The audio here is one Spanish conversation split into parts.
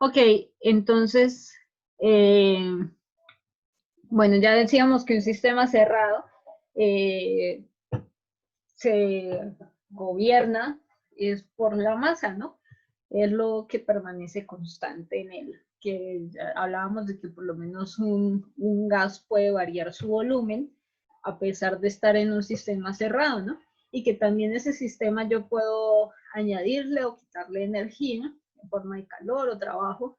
Ok, entonces, bueno, ya decíamos que un sistema cerrado se gobierna es por la masa, ¿no? Es lo que permanece constante en él. Que hablábamos de que por lo menos un gas puede variar su volumen a pesar de estar en un sistema cerrado, ¿no? Y que también ese sistema yo puedo añadirle o quitarle energía en forma de calor o trabajo.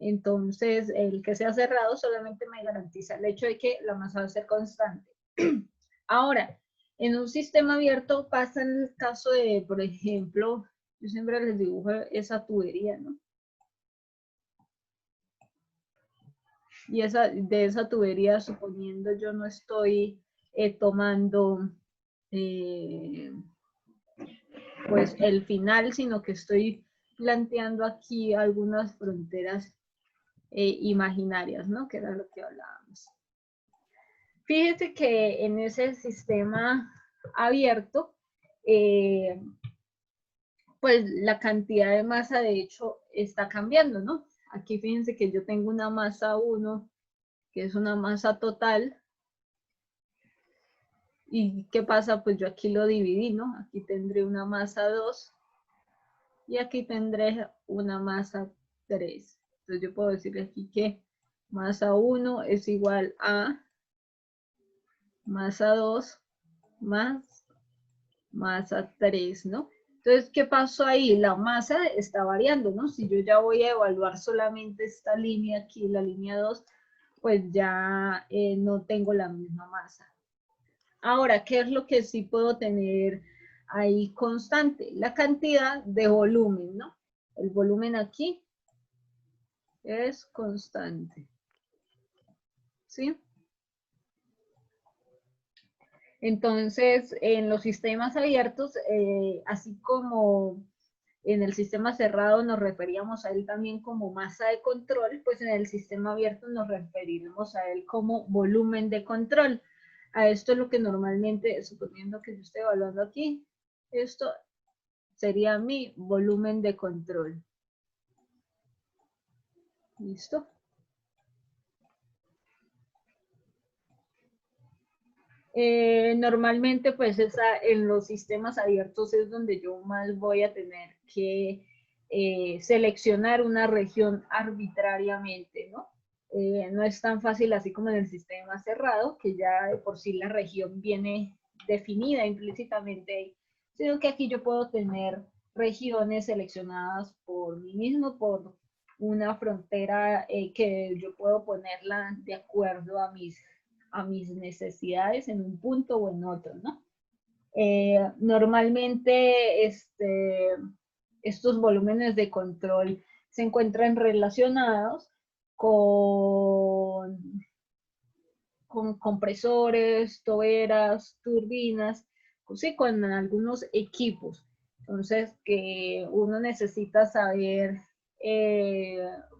Entonces, el que sea cerrado solamente me garantiza el hecho de que la masa va a ser constante. Ahora, en un sistema abierto pasa en el caso de, por ejemplo, yo siempre les dibujo esa tubería, ¿no? Y de esa tubería, suponiendo yo no estoy tomando pues el final, sino que estoy planteando aquí algunas fronteras imaginarias, ¿no? Que era lo que hablábamos. Fíjese que en ese sistema abierto, pues la cantidad de masa de hecho está cambiando, ¿no? Aquí fíjense que yo tengo una masa 1, que es una masa total. ¿Y qué pasa? Pues yo aquí lo dividí, ¿no? Aquí tendré una masa 2 y aquí tendré una masa 3. Entonces yo puedo decir aquí que masa 1 es igual a masa 2 más masa 3, ¿no? Entonces, ¿qué pasó ahí? La masa está variando, ¿no? Si yo ya voy a evaluar solamente esta línea aquí, la línea 2, pues ya no tengo la misma masa. Ahora, ¿qué es lo que sí puedo tener ahí constante? La cantidad de volumen, ¿no? El volumen aquí es constante, ¿sí? Entonces, en los sistemas abiertos, así como en el sistema cerrado nos referíamos a él también como masa de control, pues en el sistema abierto nos referiremos a él como volumen de control. A esto es lo que normalmente, suponiendo que yo esté evaluando aquí, esto sería mi volumen de control. ¿Listo? Normalmente, pues en los sistemas abiertos es donde yo más voy a tener que seleccionar una región arbitrariamente, ¿no? No es tan fácil así como en el sistema cerrado, que ya de por sí la región viene definida implícitamente, sino que aquí yo puedo tener regiones seleccionadas por mí mismo, por una frontera que yo puedo ponerla de acuerdo a mis necesidades en un punto o en otro, ¿no? Normalmente estos volúmenes de control se encuentran relacionados con compresores, toberas, turbinas, sí, con algunos equipos. Entonces, que uno necesita saber,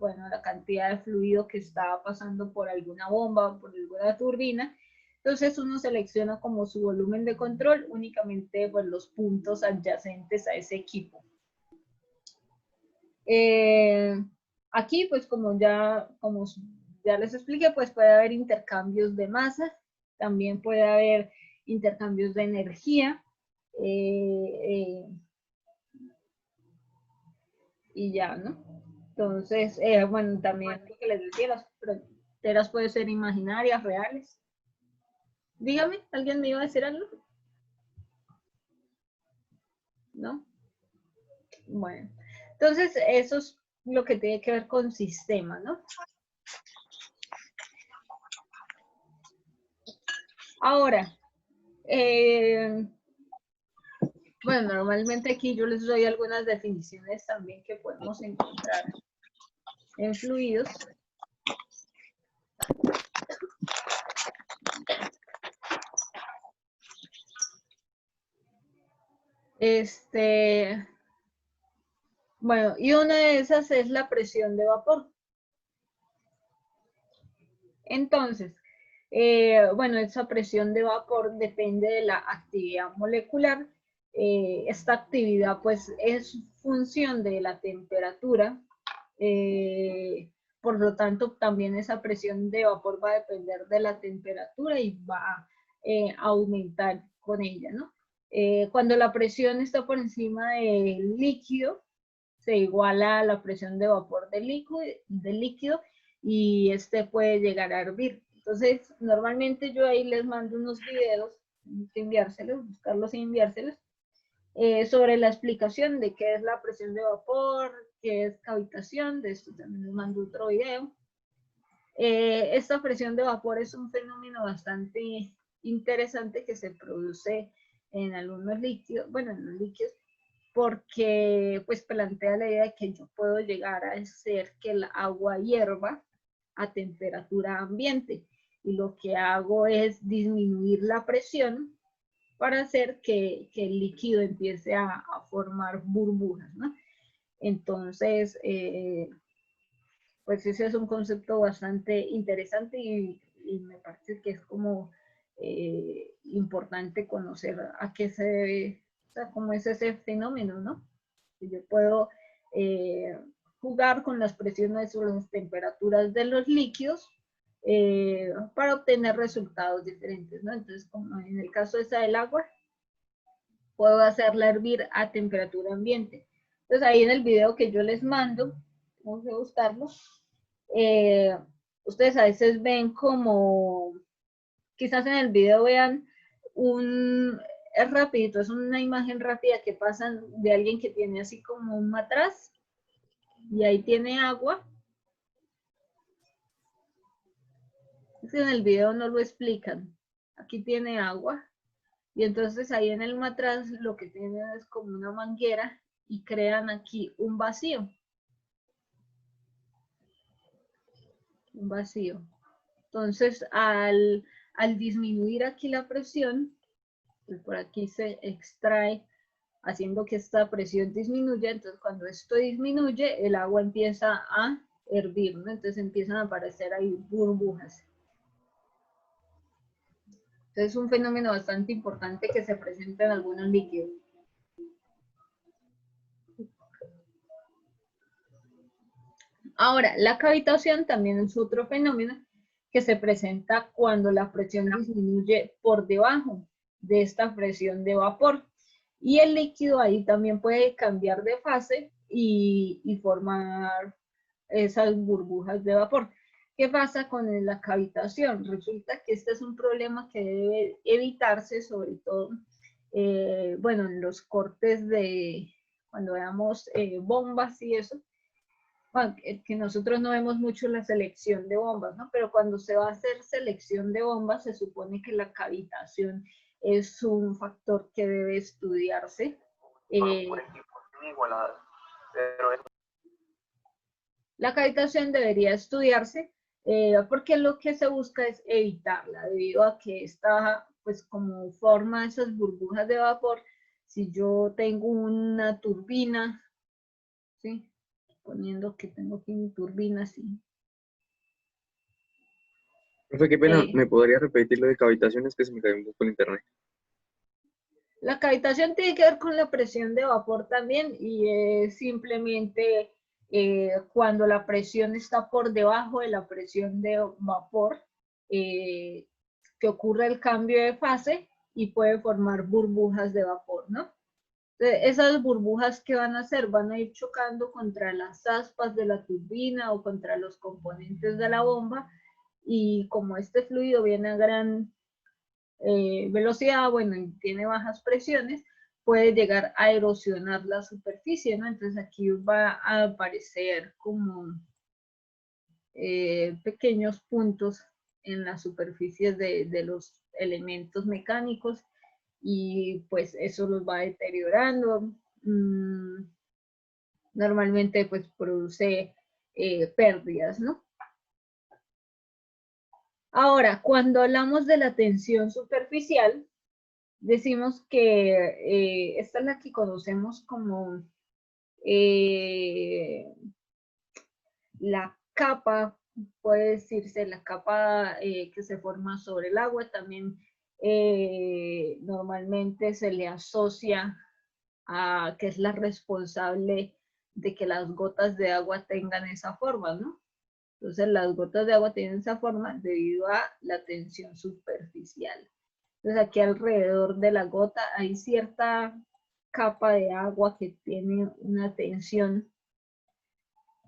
bueno, la cantidad de fluido que está pasando por alguna bomba, por alguna turbina. Entonces, uno selecciona como su volumen de control únicamente pues, los puntos adyacentes a ese equipo. Aquí, pues como ya les expliqué, pues puede haber intercambios de masa, también puede haber intercambios de energía, y ya, ¿no? Entonces, bueno, también lo que les decía, las fronteras pueden ser imaginarias, reales. Dígame, ¿alguien me iba a decir algo? ¿No? Bueno, entonces eso es lo que tiene que ver con sistema, ¿no? Ahora, bueno, normalmente aquí yo les doy algunas definiciones también que podemos encontrar en fluidos. Bueno, y una de esas es la presión de vapor. Entonces, bueno, esa presión de vapor depende de la actividad molecular. Esta actividad pues es función de la temperatura Por lo tanto, también esa presión de vapor va a depender de la temperatura y va a aumentar con ella, ¿no? Cuando la presión está por encima del líquido, se iguala a la presión de vapor del líquido y este puede llegar a hervir. Entonces, normalmente yo ahí les mando unos videos, enviárselos, buscarlos y enviárselos, sobre la explicación de qué es la presión de vapor, qué es cavitación, de esto también les mando otro video. Esta presión de vapor es un fenómeno bastante interesante que se produce en algunos líquidos, bueno, en los líquidos, porque pues plantea la idea de que yo puedo llegar a hacer que el agua hierva a temperatura ambiente y lo que hago es disminuir la presión para hacer que el líquido empiece a formar burbujas, ¿no? Entonces, pues ese es un concepto bastante interesante y me parece que es como importante conocer a qué se debe, o sea, cómo es ese fenómeno, ¿no? Que yo puedo jugar con las presiones o las temperaturas de los líquidos para obtener resultados diferentes, ¿no? Entonces, como en el caso esa del agua, puedo hacerla hervir a temperatura ambiente. Entonces ahí en el video que yo les mando, vamos a buscarlo, ustedes a veces ven como, quizás en el video vean es rapidito, es una imagen rápida que pasan de alguien que tiene así como un matraz y ahí tiene agua. Es que en el video no lo explican. Aquí tiene agua y entonces ahí en el matraz lo que tienen es como una manguera y crean aquí un vacío. Un vacío. Entonces, al disminuir aquí la presión, pues por aquí se extrae, haciendo que esta presión disminuya. Entonces, cuando esto disminuye, el agua empieza a hervir, ¿no? Entonces empiezan a aparecer ahí burbujas. Entonces, es un fenómeno bastante importante que se presenta en algunos líquidos. Ahora, la cavitación también es otro fenómeno que se presenta cuando la presión disminuye por debajo de esta presión de vapor. Y el líquido ahí también puede cambiar de fase y formar esas burbujas de vapor. ¿Qué pasa con la cavitación? Resulta que este es un problema que debe evitarse, sobre todo, bueno, en los cortes de, cuando veamos bombas y eso, bueno, que nosotros no vemos mucho la selección de bombas, ¿no? Pero cuando se va a hacer selección de bombas, se supone que la cavitación es un factor que debe estudiarse. La cavitación debería estudiarse porque lo que se busca es evitarla, debido a que esta, pues como forma esas burbujas de vapor, si yo tengo una turbina, ¿sí? Poniendo que tengo aquí mi turbina, sí. Profe, qué pena, ¿me podría repetir lo de cavitaciones que se me cayó un poco el internet? La cavitación tiene que ver con la presión de vapor también y es simplemente cuando la presión está por debajo de la presión de vapor, que ocurre el cambio de fase y puede formar burbujas de vapor, ¿no? Entonces, esas burbujas que van a hacer van a ir chocando contra las aspas de la turbina o contra los componentes de la bomba y como este fluido viene a gran velocidad, bueno, y tiene bajas presiones, puede llegar a erosionar la superficie, ¿no? Entonces aquí va a aparecer como pequeños puntos en las superficies de los elementos mecánicos y pues eso los va deteriorando. Normalmente pues produce pérdidas, ¿no? Ahora, cuando hablamos de la tensión superficial, decimos que esta es la que conocemos como la capa, puede decirse, la capa que se forma sobre el agua. También normalmente se le asocia a que es la responsable de que las gotas de agua tengan esa forma, ¿no? Entonces las gotas de agua tienen esa forma debido a la tensión superficial. Entonces aquí alrededor de la gota hay cierta capa de agua que tiene una tensión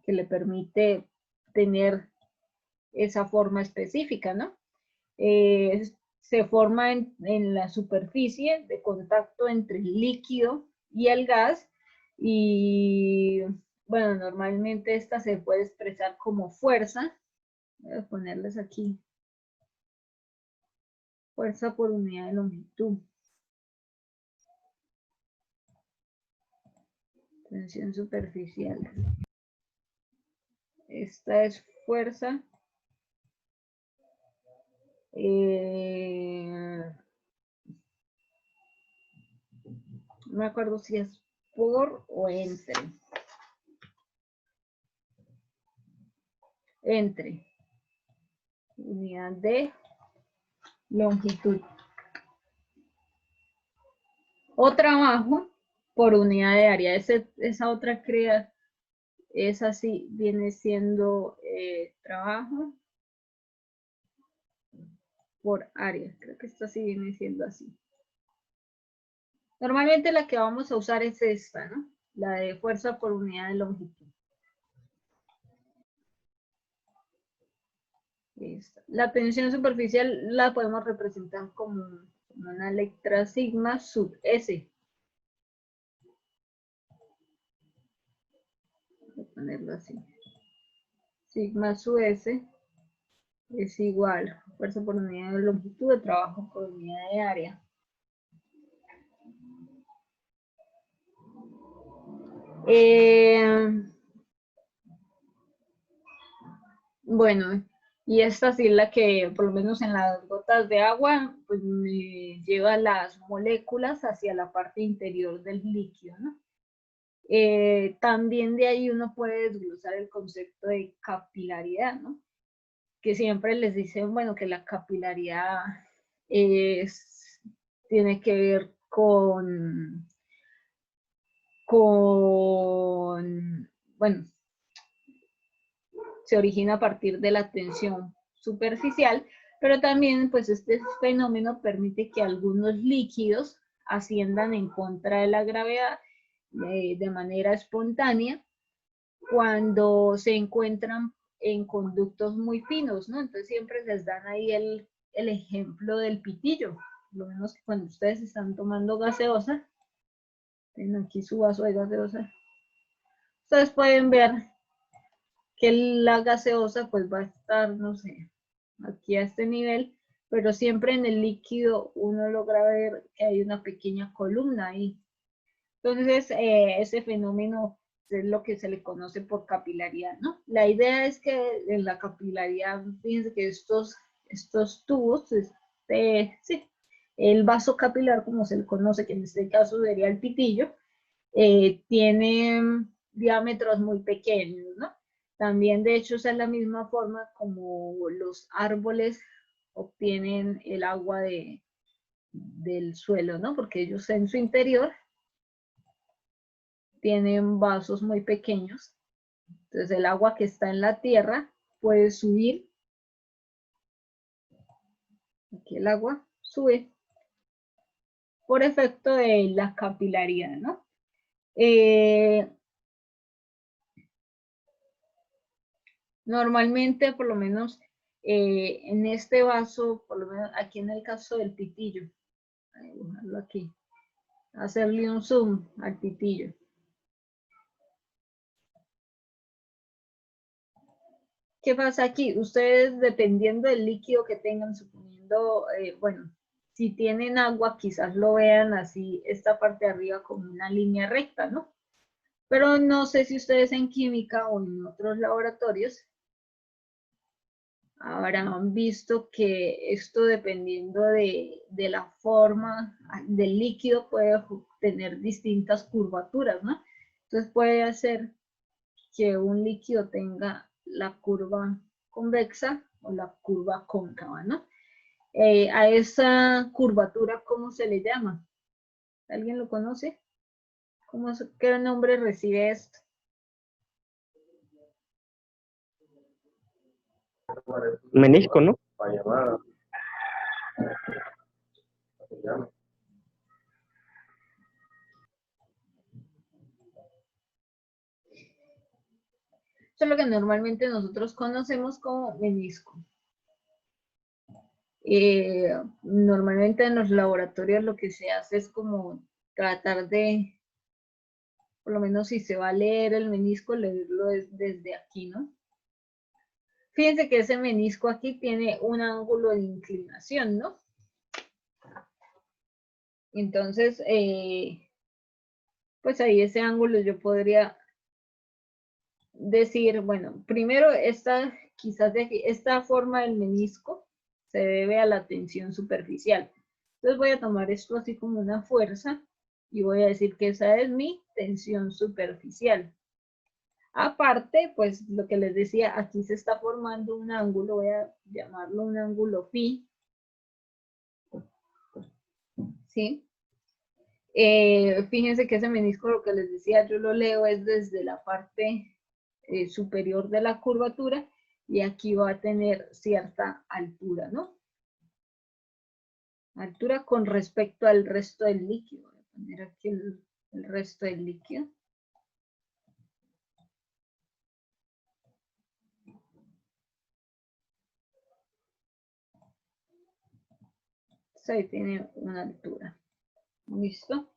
que le permite tener esa forma específica, ¿no? Se forma en la superficie de contacto entre el líquido y el gas y bueno, normalmente esta se puede expresar como fuerza. Voy a ponerles aquí. Fuerza por unidad de longitud. Tensión superficial. Esta es fuerza. No me acuerdo si es por o entre. Entre. Unidad de longitud. O trabajo por unidad de área. Esa otra crea, esa sí viene siendo trabajo por área. Creo que esta sí viene siendo así. Normalmente la que vamos a usar es esta, ¿no? La de fuerza por unidad de longitud. Esta. La tensión superficial la podemos representar como una letra sigma sub S. Voy a ponerlo así. Sigma sub S es igual a fuerza por unidad de longitud de trabajo por unidad de área. Bueno, y esta sí es la que, por lo menos en las gotas de agua, pues me lleva las moléculas hacia la parte interior del líquido, ¿no? También de ahí uno puede desglosar el concepto de capilaridad, ¿no? Que siempre les dicen, bueno, que la capilaridad tiene que ver bueno, se origina a partir de la tensión superficial, pero también pues este fenómeno permite que algunos líquidos asciendan en contra de la gravedad de manera espontánea cuando se encuentran en conductos muy finos, ¿no? Entonces siempre les dan ahí el ejemplo del pitillo, lo menos cuando ustedes están tomando gaseosa, tienen aquí su vaso de gaseosa, ustedes pueden ver que la gaseosa pues va a estar, no sé, aquí a este nivel, pero siempre en el líquido uno logra ver que hay una pequeña columna ahí. Entonces, ese fenómeno es lo que se le conoce por capilaridad, ¿no? La idea es que en la capilaridad, fíjense que estos tubos, sí, el vaso capilar, como se le conoce, que en este caso sería el pitillo, tiene diámetros muy pequeños, ¿no? También, de hecho, esa es la misma forma como los árboles obtienen el agua del suelo, ¿no? Porque ellos en su interior tienen vasos muy pequeños. Entonces, el agua que está en la tierra puede subir. Aquí el agua sube por efecto de la capilaridad, ¿no? Normalmente, por lo menos en este vaso, por lo menos aquí en el caso del pitillo, voy a dibujarlo aquí, hacerle un zoom al pitillo. ¿Qué pasa aquí? Ustedes, dependiendo del líquido que tengan, suponiendo, bueno, si tienen agua, quizás lo vean así, esta parte de arriba como una línea recta, ¿no? Pero no sé si ustedes en química o en otros laboratorios habrán visto que esto, dependiendo de la forma del líquido, puede tener distintas curvaturas, ¿no? Entonces puede hacer que un líquido tenga la curva convexa o la curva cóncava, ¿no? A esa curvatura, ¿cómo se le llama? ¿Alguien lo conoce? ¿Qué nombre recibe esto? Menisco, ¿no? Eso es lo que normalmente nosotros conocemos como menisco. Normalmente en los laboratorios lo que se hace es como tratar de, por lo menos si se va a leer el menisco, leerlo desde aquí, ¿no? Fíjense que ese menisco aquí tiene un ángulo de inclinación, ¿no? Entonces, pues ahí ese ángulo yo podría decir, bueno, primero quizás esta forma del menisco se debe a la tensión superficial. Entonces voy a tomar esto así como una fuerza y voy a decir que esa es mi tensión superficial. Aparte, pues lo que les decía, aquí se está formando un ángulo, voy a llamarlo un ángulo phi, ¿sí? Fíjense que ese menisco, lo que les decía, yo lo leo es desde la parte superior de la curvatura y aquí va a tener cierta altura, ¿no? Altura con respecto al resto del líquido. Voy a poner aquí el resto del líquido. Entonces ahí tiene una altura. ¿Listo?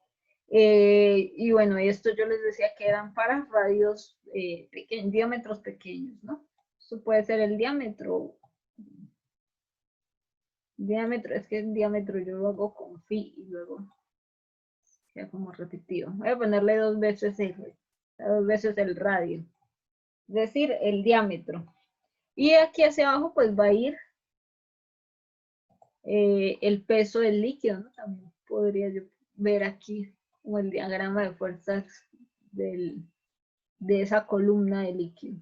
Y bueno, esto yo les decía que eran para radios pequeños, diámetros pequeños, ¿no? Esto puede ser el diámetro. Diámetro, es que el diámetro yo lo hago con phi y luego queda como repetido. Voy a ponerle dos veces el radio. Es decir, el diámetro. Y aquí hacia abajo pues va a ir el peso del líquido, ¿no? También podría yo ver aquí como el diagrama de fuerzas de esa columna de líquido.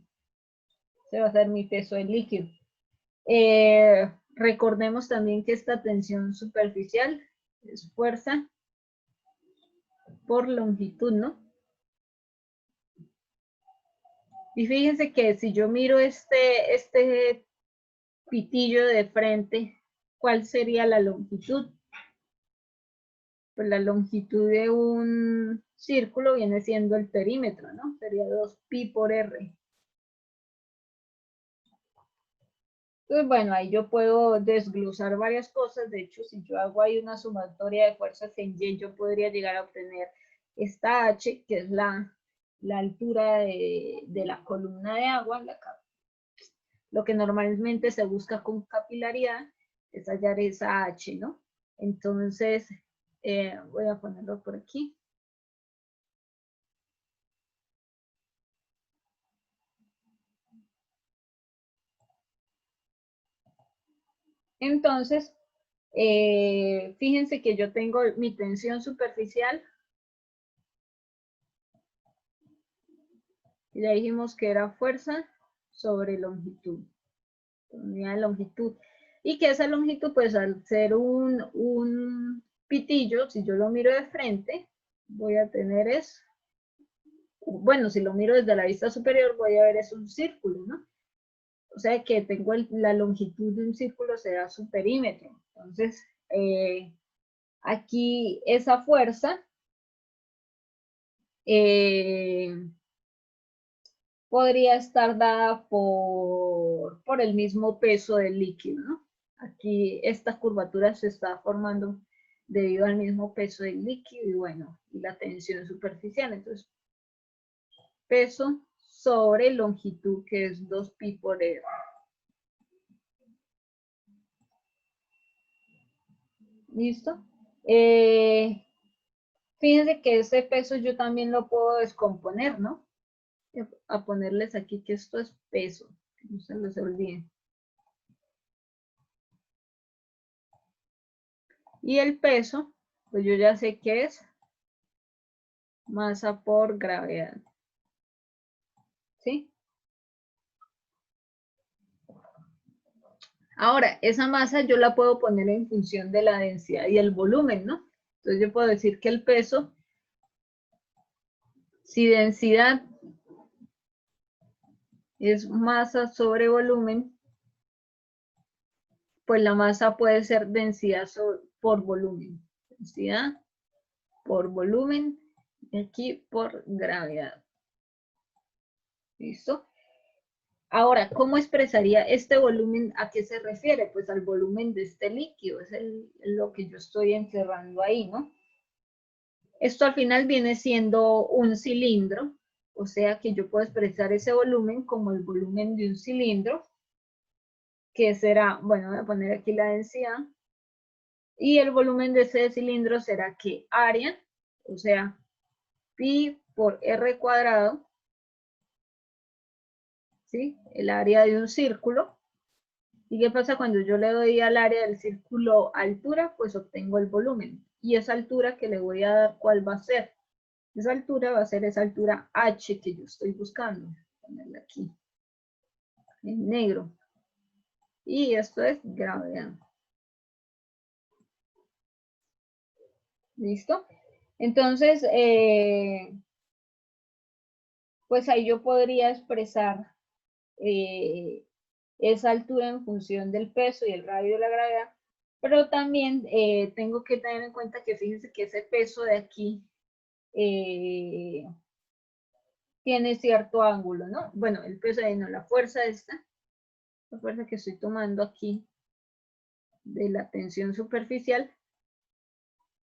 Ese va a ser mi peso del líquido. Recordemos también que esta tensión superficial es fuerza por longitud, ¿no? Y fíjense que si yo miro este pitillo de frente, ¿cuál sería la longitud? Pues la longitud de un círculo viene siendo el perímetro, ¿no? Sería 2pi por r. Entonces, bueno, ahí yo puedo desglosar varias cosas. De hecho, si yo hago ahí una sumatoria de fuerzas en Y, yo podría llegar a obtener esta H, que es la altura de la columna de agua. Lo que normalmente se busca con capilaridad es hallar esa H, ¿no? Entonces, voy a ponerlo por aquí. Entonces, fíjense que yo tengo mi tensión superficial. Y ya dijimos que era fuerza sobre longitud. Unidad de longitud. Y que esa longitud, pues al ser un pitillo, si yo lo miro de frente, voy a tener bueno, si lo miro desde la vista superior, voy a ver es un círculo, ¿no? O sea que tengo la longitud de un círculo será su perímetro. Entonces, aquí esa fuerza podría estar dada por el mismo peso del líquido, ¿no? Aquí esta curvatura se está formando debido al mismo peso del líquido y bueno, y la tensión superficial. Entonces, peso sobre longitud, que es 2pi por r. ¿Listo? Fíjense que ese peso yo también lo puedo descomponer, ¿no? A ponerles aquí que esto es peso, que no se les olvide. Y el peso, pues yo ya sé que es masa por gravedad. ¿Sí? Ahora, esa masa yo la puedo poner en función de la densidad y el volumen, ¿no? Entonces yo puedo decir que el peso, si densidad es masa sobre volumen, pues la masa puede ser densidad por volumen. Densidad por volumen y aquí por gravedad. ¿Listo? Ahora, ¿cómo expresaría este volumen? ¿A qué se refiere? Pues al volumen de este líquido, es lo que yo estoy encerrando ahí, ¿no? Esto al final viene siendo un cilindro, o sea que yo puedo expresar ese volumen como el volumen de un cilindro, que será, bueno, voy a poner aquí la densidad, y el volumen de ese cilindro será que área, o sea, pi por r cuadrado, ¿sí? El área de un círculo. ¿Y qué pasa cuando yo le doy al área del círculo altura? Pues obtengo el volumen. Y esa altura que le voy a dar, ¿cuál va a ser? Esa altura va a ser esa altura h que yo estoy buscando. Voy a ponerla aquí en negro. Y esto es gravedad. ¿Listo? Entonces, pues ahí yo podría expresar esa altura en función del peso y el radio de la gravedad, pero también tengo que tener en cuenta que fíjense que ese peso de aquí tiene cierto ángulo, ¿no? Bueno, el peso de no, la fuerza esta, la fuerza que estoy tomando aquí de la tensión superficial,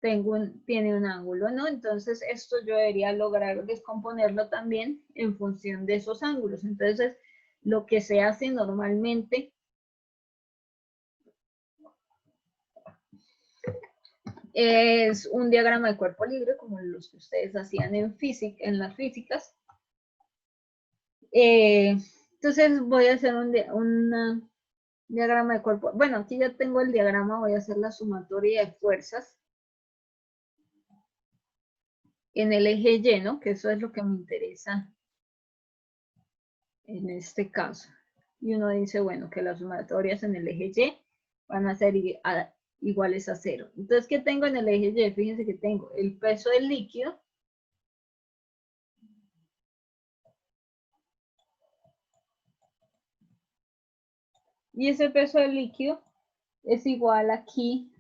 tiene un ángulo, ¿no? Entonces esto yo debería lograr descomponerlo también en función de esos ángulos. Entonces, lo que se hace normalmente es un diagrama de cuerpo libre, como los que ustedes hacían en las físicas. Entonces voy a hacer un diagrama de cuerpo. Bueno, aquí ya tengo el diagrama, voy a hacer la sumatoria de fuerzas en el eje Y, ¿no? Que eso es lo que me interesa en este caso. Y uno dice, bueno, que las sumatorias en el eje Y van a ser iguales a 0. Entonces, ¿qué tengo en el eje Y? Fíjense que tengo el peso del líquido, y ese peso del líquido es igual aquí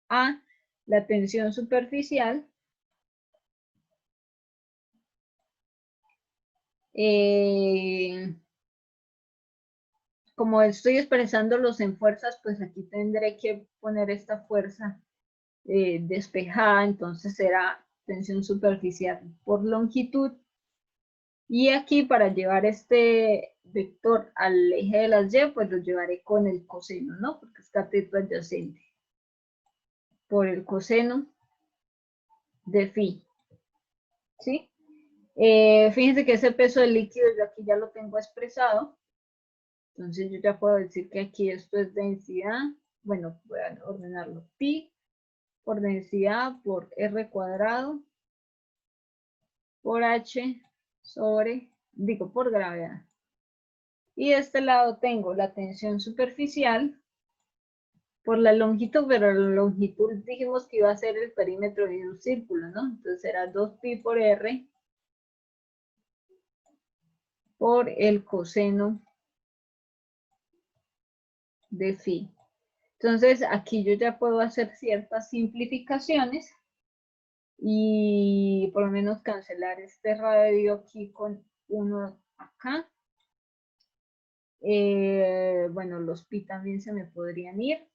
a la tensión superficial como estoy expresándolos en fuerzas, pues aquí tendré que poner esta fuerza despejada, entonces será tensión superficial por longitud. Y aquí para llevar este vector al eje de las Y, pues lo llevaré con el coseno, ¿no? Porque es cateto adyacente. Por el coseno de phi, ¿sí? Fíjense que ese peso del líquido yo aquí ya lo tengo expresado. Entonces yo ya puedo decir que aquí esto es densidad. Bueno, voy a ordenarlo. Pi por densidad por R cuadrado por H sobre, digo, por gravedad. Y de este lado tengo la tensión superficial por la longitud, pero la longitud dijimos que iba a ser el perímetro de un círculo, ¿no? Entonces será 2pi por R por el coseno de phi. Entonces aquí yo ya puedo hacer ciertas simplificaciones y por lo menos cancelar este radio aquí con uno acá. Bueno, los pi también se me podrían ir.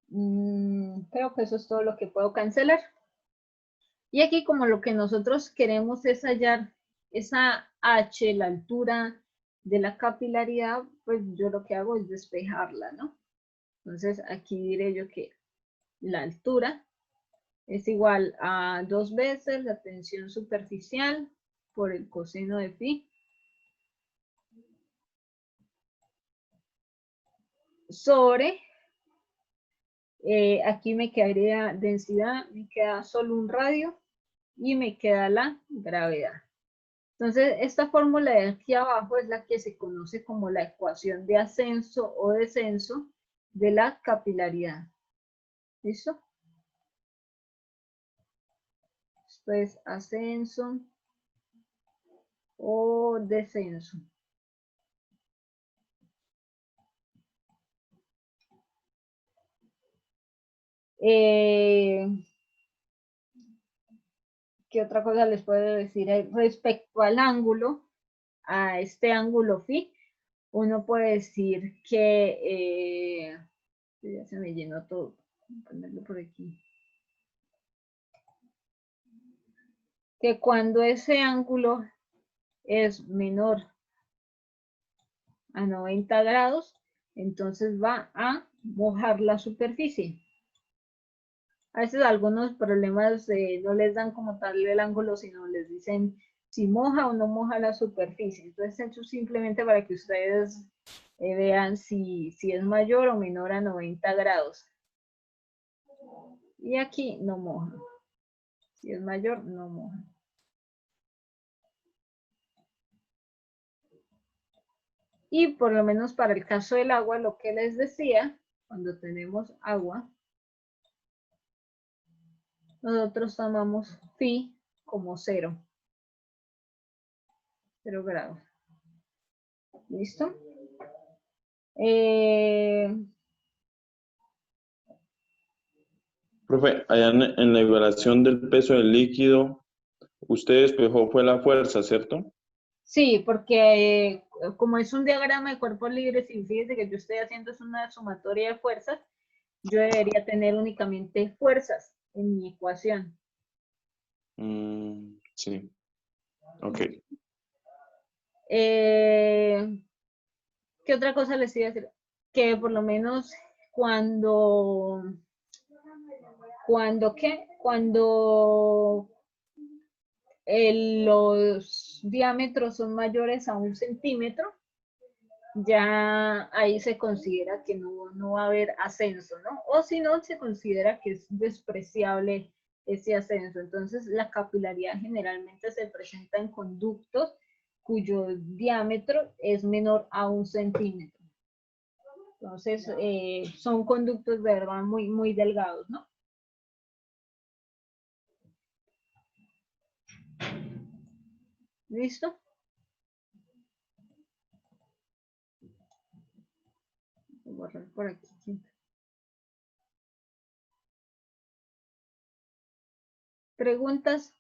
Creo que eso es todo lo que puedo cancelar. Y aquí como lo que nosotros queremos es hallar esa h, la altura de la capilaridad, pues yo lo que hago es despejarla, ¿no? Entonces aquí diré yo que la altura es igual a 2 veces la tensión superficial por el coseno de phi sobre, aquí me quedaría densidad, me queda solo un radio y me queda la gravedad. Entonces, esta fórmula de aquí abajo es la que se conoce como la ecuación de ascenso o descenso de la capilaridad. ¿Listo? Esto es ascenso o descenso. ¿Qué otra cosa les puedo decir? Respecto al ángulo, a este ángulo phi, uno puede decir que, ya se me llenó todo, voy a ponerlo por aquí, que cuando ese ángulo es menor a 90 grados, entonces va a mojar la superficie. A veces algunos problemas no les dan como tal el ángulo, sino les dicen si moja o no moja la superficie. Entonces eso simplemente para que ustedes vean si es mayor o menor a 90 grados. Y aquí no moja. Si es mayor, no moja. Y por lo menos para el caso del agua, lo que les decía, cuando tenemos agua, nosotros tomamos phi como 0 grados. ¿Listo? Profe, allá en la evaluación del peso del líquido, usted despejó fue la fuerza, ¿cierto? Sí, porque como es un diagrama de cuerpos libres y fíjese que yo estoy haciendo es una sumatoria de fuerzas, yo debería tener únicamente fuerzas en mi ecuación. Sí. Ok. ¿Qué otra cosa les iba a decir? Que por lo menos cuando los diámetros son mayores a 1 centímetro, ya ahí se considera que no va a haber ascenso, ¿no? O si no, se considera que es despreciable ese ascenso. Entonces, la capilaridad generalmente se presenta en conductos cuyo diámetro es menor a 1 centímetro. Entonces, son conductos de verdad muy, muy delgados, ¿no? ¿Listo? Voy a borrar por aquí. ¿Preguntas?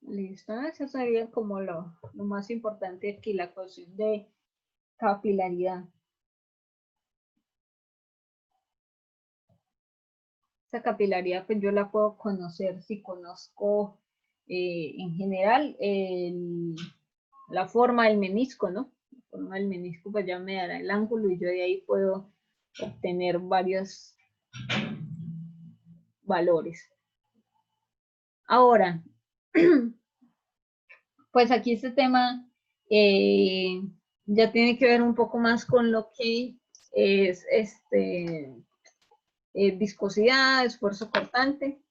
Listo, eso sería como lo más importante aquí, la cuestión de capilaridad. Esa capilaridad pues yo la puedo conocer si conozco en general la forma del menisco, ¿no? La forma del menisco pues ya me dará el ángulo y yo de ahí puedo obtener varios valores. Ahora, pues aquí este tema ya tiene que ver un poco más con lo que es viscosidad, esfuerzo cortante.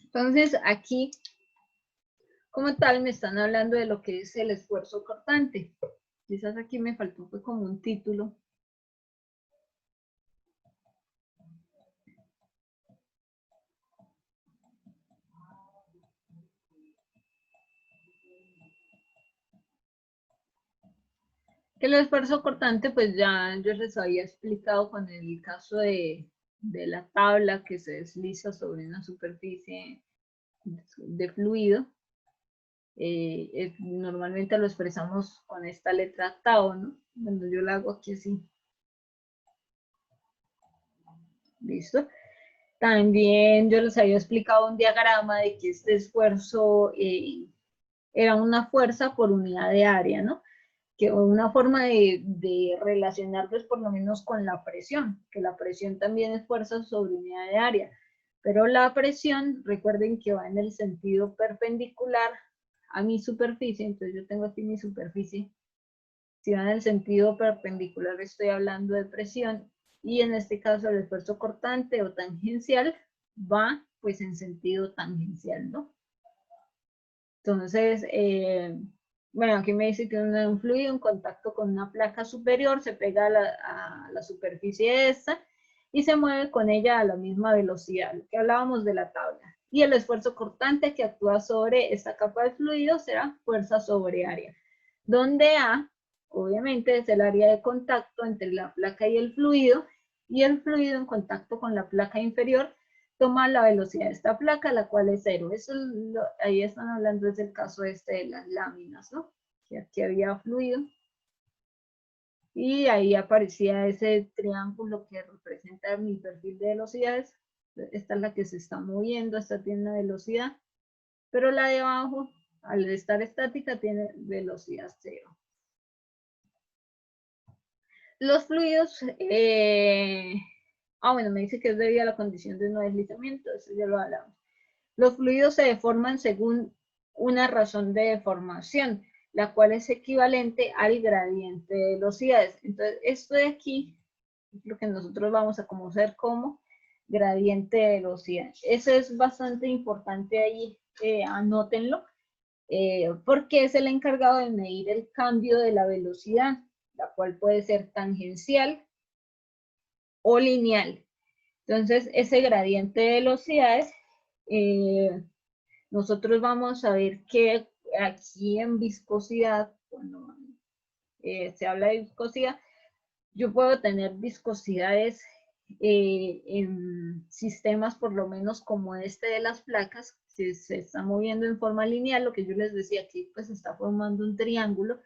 Entonces aquí, como tal, me están hablando de lo que es el esfuerzo cortante. Quizás aquí me faltó fue como un título. Que el esfuerzo cortante, pues ya yo les había explicado con el caso de la tabla que se desliza sobre una superficie de fluido. Normalmente lo expresamos con esta letra tau, ¿no? Cuando yo la hago aquí así. ¿Listo? También yo les había explicado un diagrama de que este esfuerzo era una fuerza por unidad de área, ¿no? Que una forma de relacionarlos por lo menos con la presión, que la presión también es fuerza sobre unidad de área, pero la presión, recuerden que va en el sentido perpendicular a mi superficie, entonces yo tengo aquí mi superficie, Si va en el sentido perpendicular estoy hablando de presión, y en este caso el esfuerzo cortante o tangencial va pues en sentido tangencial, ¿no? Entonces, bueno, aquí me dice que un fluido en contacto con una placa superior se pega a la superficie de esta y se mueve con ella a la misma velocidad, lo que hablábamos de la tabla. Y el esfuerzo cortante que actúa sobre esta capa de fluido será fuerza sobre área, donde A, obviamente, es el área de contacto entre la placa y el fluido en contacto con la placa inferior toma la velocidad de esta placa, la cual es 0. Eso ahí están hablando desde el caso este de las láminas, ¿no? Que aquí había fluido. Y ahí aparecía ese triángulo que representa mi perfil de velocidades. Esta es la que se está moviendo, esta tiene una velocidad. Pero la de abajo, al estar estática, tiene velocidad 0. Los fluidos... bueno, me dice que es debido a la condición de no deslizamiento, eso ya lo hablamos. Los fluidos se deforman según una razón de deformación, la cual es equivalente al gradiente de velocidades. Entonces, esto de aquí es lo que nosotros vamos a conocer como gradiente de velocidad. Eso es bastante importante ahí, anótenlo, porque es el encargado de medir el cambio de la velocidad, la cual puede ser tangencial o lineal. Entonces, ese gradiente de velocidades, nosotros vamos a ver que aquí en viscosidad, cuando se habla de viscosidad, yo puedo tener viscosidades en sistemas por lo menos como este de las placas, que se está moviendo en forma lineal, lo que yo les decía aquí, pues se está formando un triángulo.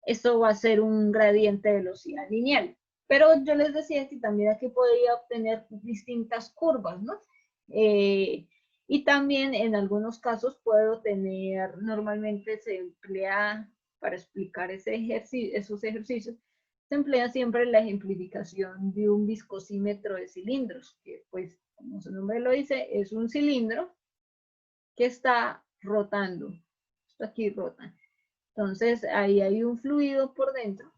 Esto va a ser un gradiente de velocidad lineal. Pero yo les decía que también aquí podría obtener distintas curvas, ¿no? Y también en algunos casos puedo tener, normalmente se emplea para explicar esos ejercicios, se emplea siempre la ejemplificación de un viscosímetro de cilindros, que pues, como su nombre lo dice, es un cilindro que está rotando. Esto aquí rota. Entonces, ahí hay un fluido por dentro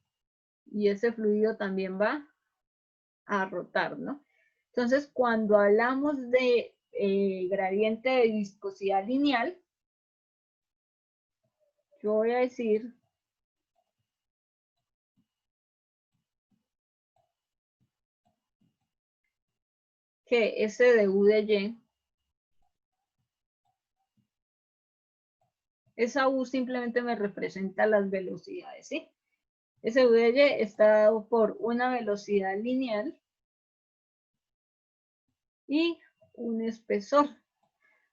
y ese fluido también va a rotar, ¿no? Entonces, cuando hablamos de gradiente de viscosidad lineal, yo voy a decir que ese de U de Y, esa U simplemente me representa las velocidades, ¿sí? Ese U de Y está dado por una velocidad lineal y un espesor,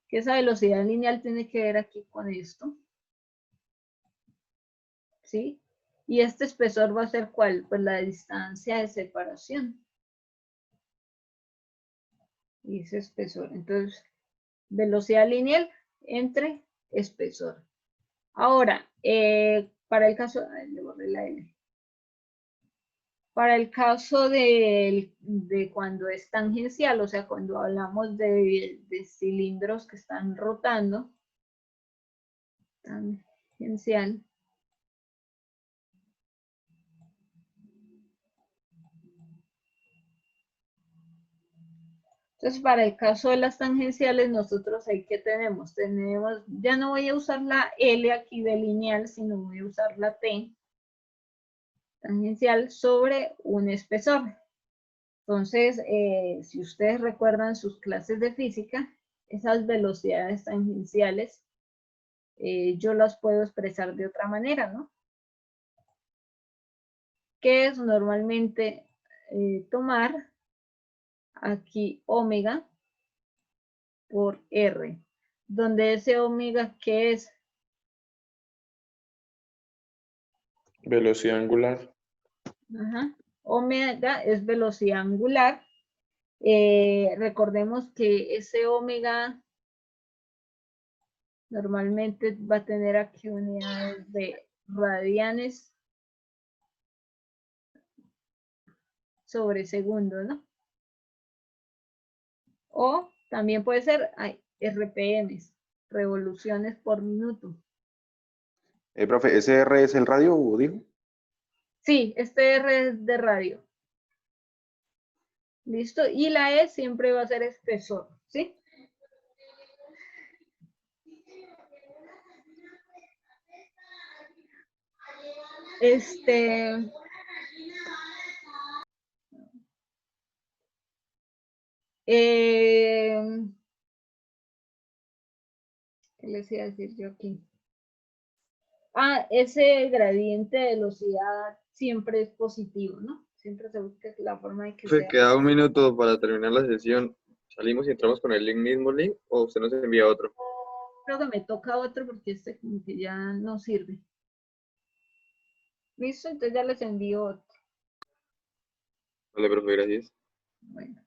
que esa velocidad lineal tiene que ver aquí con esto, ¿sí? Y este espesor va a ser ¿cuál? Pues la distancia de separación. Y ese espesor. Entonces, velocidad lineal entre espesor. Ahora, para el caso, le borré la L. Para el caso de cuando es tangencial, o sea, cuando hablamos de cilindros que están rotando, tangencial, entonces, para el caso de las tangenciales, nosotros ahí que tenemos, ya no voy a usar la L aquí de lineal, sino voy a usar la T tangencial sobre un espesor. Entonces, si ustedes recuerdan sus clases de física, esas velocidades tangenciales, yo las puedo expresar de otra manera, ¿no? Que es normalmente tomar aquí omega por R, donde ese omega, ¿qué es? Velocidad angular. Ajá. Omega es velocidad angular. Recordemos que ese omega normalmente va a tener aquí unidades de radianes sobre segundo, ¿no? O también puede ser RPMs, revoluciones por minuto. Profe, ¿ese R es el radio, dijo? Sí, este R es de radio. ¿Listo? Y la E siempre va a ser espesor, ¿sí? ¿Qué les iba a decir yo aquí? Ah, ese gradiente de velocidad siempre es positivo, ¿no? Siempre se busca la forma de que Profe, sea. queda un minuto para terminar la sesión. ¿Salimos y entramos con el mismo link o usted nos envía otro? Creo que me toca otro porque este como que ya no sirve. ¿Listo? Entonces ya les envío otro. Vale, profe, gracias. Bueno.